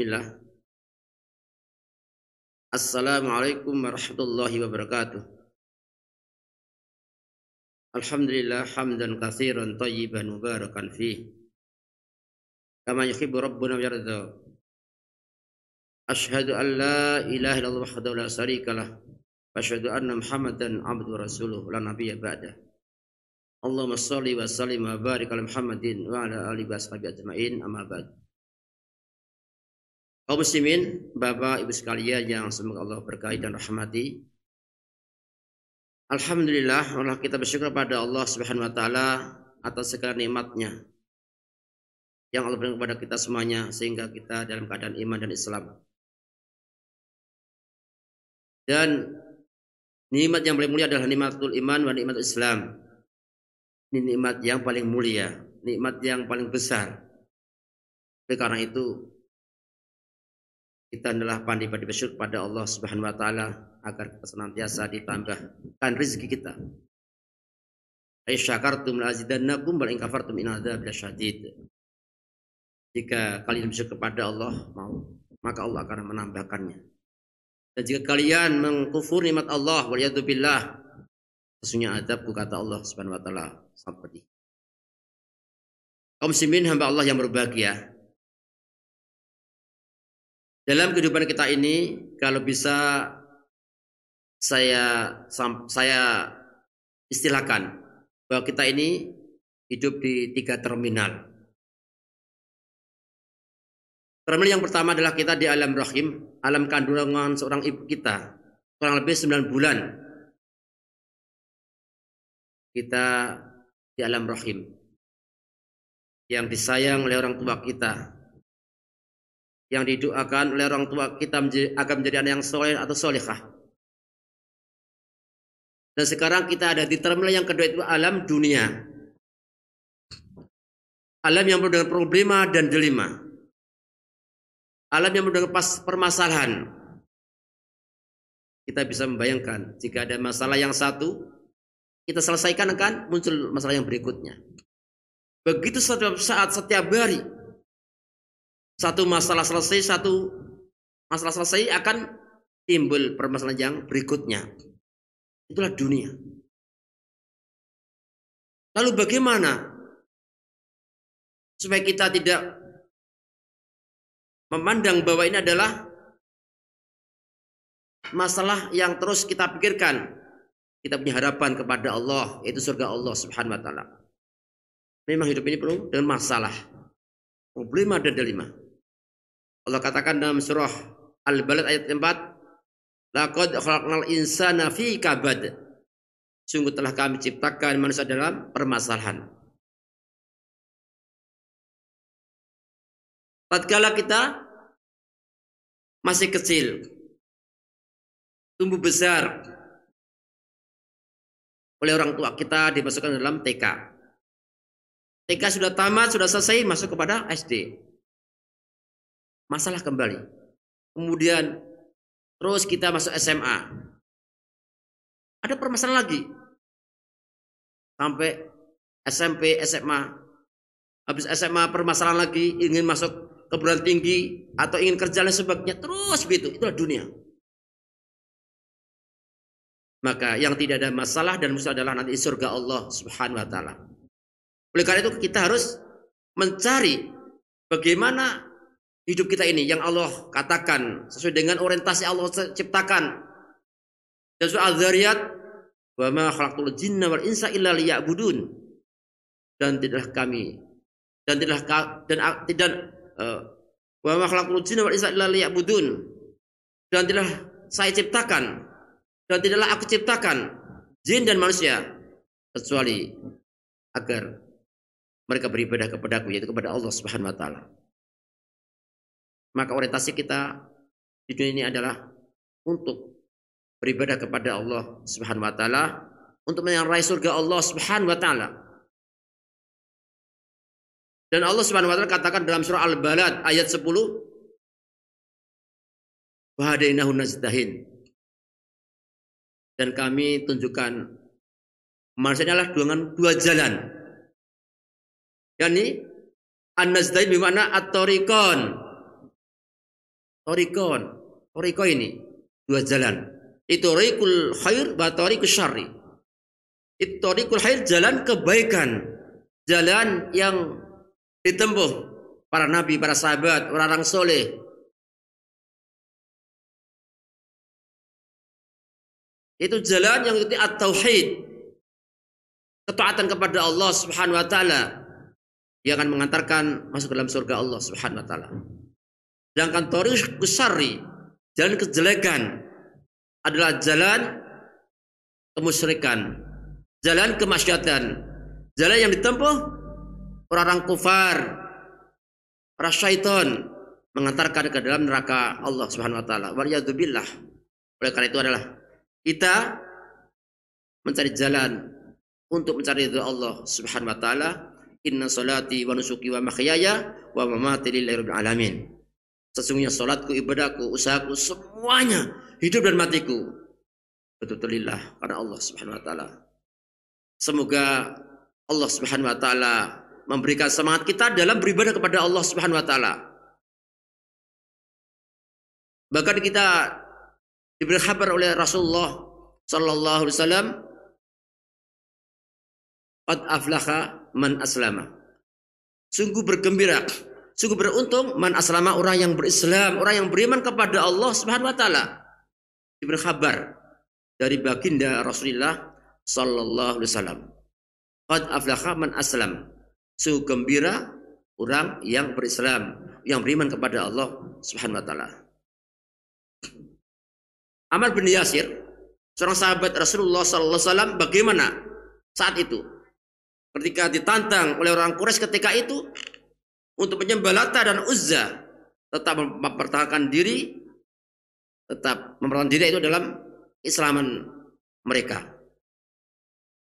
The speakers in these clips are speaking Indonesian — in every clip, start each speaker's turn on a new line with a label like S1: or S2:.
S1: Bismillah. Assalamualaikum warahmatullahi wabarakatuh. Alhamdulillah hamdan katsiran thayyiban mubarakan fih. Kama yuhibbu rabbuna wa yarda. Asyhadu an la ilaha illallah wahdahu la syarikalah. Wa asyhadu anna Muhammadan abduhu wa rasuluh la nabiyya ba'dah. Allahumma shalli wa sallim wa barik ala Muhammadin wa ala alihi washabihi ajmain, amma ba'd. Kaum muslimin, Bapak Ibu sekalian yang semoga Allah berkahi dan rahmati. Alhamdulillah, Allah kita bersyukur pada Allah Subhanahu wa taala atas segala nikmatnya yang Allah berikan kepada kita semuanya sehingga kita dalam keadaan iman dan Islam. Dan nikmat yang paling mulia adalah nikmatul iman wa nikmatul Islam. Ini nikmat yang paling mulia, nikmat yang paling besar. Oleh karena itu kita adalah pandai-pandai bersyukur pada Allah Subhanahu wa taala agar kita senantiasa ditambahkan rezeki kita. Aisyakartum la azidannakum wa in kafartum inna adzabi lasyadid. Jika kalian bersyukur kepada Allah maka Allah akan menambahkannya. Dan jika kalian mengkufur nikmat Allah waliyadu billah, sesungguhnya azabku kata Allah Subhanahu wa taala sangat pedih. Kaum muslimin hamba Allah yang berbahagia. Dalam kehidupan kita ini, kalau bisa saya istilahkan bahwa kita ini hidup di 3 terminal. Terminal yang pertama adalah kita di alam rahim, alam kandungan seorang ibu kita, kurang lebih 9 bulan. Kita di alam rahim, yang disayang oleh orang tua kita, yang didoakan oleh orang tua kita agar menjadi anak yang soleh atau solehah. Dan sekarang kita ada di terminal yang kedua, itu alam dunia. Alam yang penuh dengan problema dan dilema. Alam yang penuh dengan permasalahan. Kita bisa membayangkan jika ada masalah yang satu, kita selesaikan akan muncul masalah yang berikutnya. Begitu setiap saat, setiap hari. Satu masalah selesai akan timbul permasalahan yang berikutnya. Itulah dunia. Lalu bagaimana supaya kita tidak memandang bahwa ini adalah masalah yang terus kita pikirkan? Kita punya harapan kepada Allah, yaitu surga Allah Subhanahu wa taala. Memang hidup ini penuh dengan masalah, problema dan dilema. Allah katakan dalam surah Al-Balad ayat 4, laqad khalaqnal insana fi kabad. Sungguh telah kami ciptakan manusia dalam permasalahan. Tatkala kita masih kecil, tumbuh besar oleh orang tua kita, dimasukkan dalam TK. TK sudah tamat, sudah selesai, masuk kepada SD. Masalah kembali. Kemudian terus kita masuk SMA. Ada permasalahan lagi. Sampai SMP, SMA. Habis SMA permasalahan lagi, ingin masuk ke perguruan tinggi atau ingin kerja dan sebagainya. Terus begitu. Itulah dunia. Maka yang tidak ada masalah dan musuh adalah nanti surga Allah Subhanahu wa taala. Oleh karena itu kita harus mencari bagaimana hidup kita ini yang Allah katakan sesuai dengan orientasi Allah ciptakan. Dan surah Az-Zariyat, wa ma khalaqtul jinna wal insa illa liya'budun. Dan tidaklah kami wa ma khalaqtul jinna wal insa illa liya'budun. Dan tidaklah saya ciptakan dan tidaklah aku ciptakan jin dan manusia kecuali agar mereka beribadah kepadaku, yaitu kepada Allah Subhanahu wa taala. Maka orientasi kita di dunia ini adalah untuk beribadah kepada Allah Subhanahu wa taala, untuk meraih surga Allah Subhanahu wa taala. Dan Allah Subhanahu wa taala katakan dalam surah Al-Balad ayat 10, wa hadainahu najdain. Dan kami tunjukkan manusia adalah dengan 2 jalan. yakni an-najdain bermakna at-tariqan. Toriko ini dua jalan. Itu thariqul khair wa thariqus syarri. Itu thariqul khair, jalan kebaikan, jalan yang ditempuh para nabi, para sahabat, orang-orang soleh. Itu jalan yang itu at-tauhid, ketaatan kepada Allah Subhanahu wa taala yang akan mengantarkan masuk ke dalam surga Allah Subhanahu wa taala. Sedangkan thariqus syarri, jalan kejelekan, adalah jalan kemusyrikan, jalan kemaksiatan, jalan yang ditempuh orang-orang kufar, para syaitan, mengantarkan ke dalam neraka Allah Subhanahu wa taala. Waliyadzubillah. Oleh karena itu adalah kita mencari jalan untuk mencari ridha Allah Subhanahu wa taala. Inna salati wa nusuki wa mahyaya wa mamati lillahi rabbil alamin. Sesungguhnya salatku, ibadahku, usahaku, semuanya, hidup dan matiku betul-betul lillah, karena Allah Subhanahu wa taala. Semoga Allah Subhanahu wa taala memberikan semangat kita dalam beribadah kepada Allah Subhanahu wa taala. Bahkan kita diberi kabar oleh Rasulullah sallallahu alaihi wasallam, qad aflaha man aslama. Sungguh bergembira, sungguh beruntung man aslama, orang yang berislam, orang yang beriman kepada Allah Subhanahu wa taala. Diberi kabar dari baginda Rasulullah sallallahu alaihi wasallam. Qad aflaha man aslam. Sungguh gembira orang yang berislam, yang beriman kepada Allah Subhanahu wa taala. Ammar bin Yasir, seorang sahabat Rasulullah sallallahu alaihi wasallam, bagaimana saat itu ketika ditantang oleh orang Quraisy ketika itu untuk menyembah Lata dan Uzza, tetap mempertahankan diri, itu dalam keislaman mereka.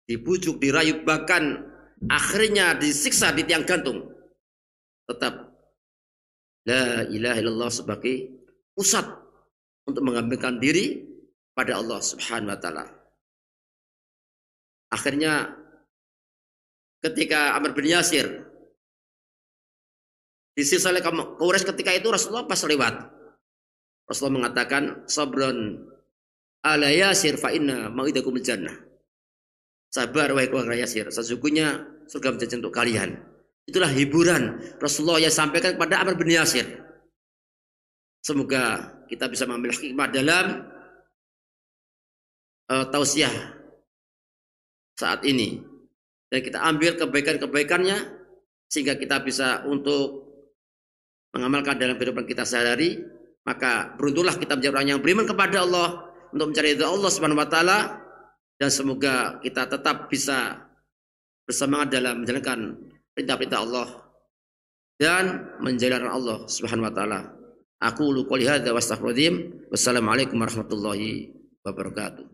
S1: Dibujuk, dirayu, bahkan akhirnya disiksa di tiang gantung. Tetap la ilaha illallah sebagai pusat untuk mengambilkan diri pada Allah Subhanahu wa taala. Akhirnya ketika Ammar bin Yasir disiksa oleh Quraisy ketika itu, Rasulullah pas lewat, Rasulullah mengatakan, sabron ala Yasir fa inna mau'idakumul jannah. Sabar wahai keluarga Yasir, sesungguhnya surga menjadi untuk kalian. Itulah hiburan Rasulullah yang sampaikan kepada Ammar bin Yasir. Semoga kita bisa mengambil hikmah dalam tausiah saat ini, dan kita ambil kebaikan-kebaikannya sehingga kita bisa untuk mengamalkan dalam kehidupan kita sehari-hari. Maka beruntunglah kita menjadi orang yang beriman kepada Allah, untuk mencari ridha Allah Subhanahu wa taala, dan semoga kita tetap bisa bersemangat dalam menjalankan perintah-perintah Allah dan menjalankan Allah Subhanahu wa taala. Aqulu qouli hadza wa astaghfirullahaladzim. Wassalamualaikum warahmatullahi wabarakatuh.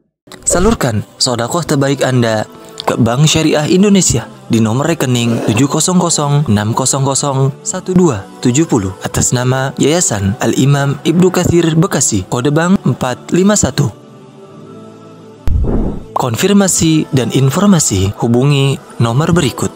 S2: Salurkan sedekah terbaik Anda ke Bank Syariah Indonesia di nomor rekening 70060001270 atas nama Yayasan Al-Imam Ibnu Katsir Bekasi, kode bank 451. Konfirmasi dan informasi hubungi nomor berikut.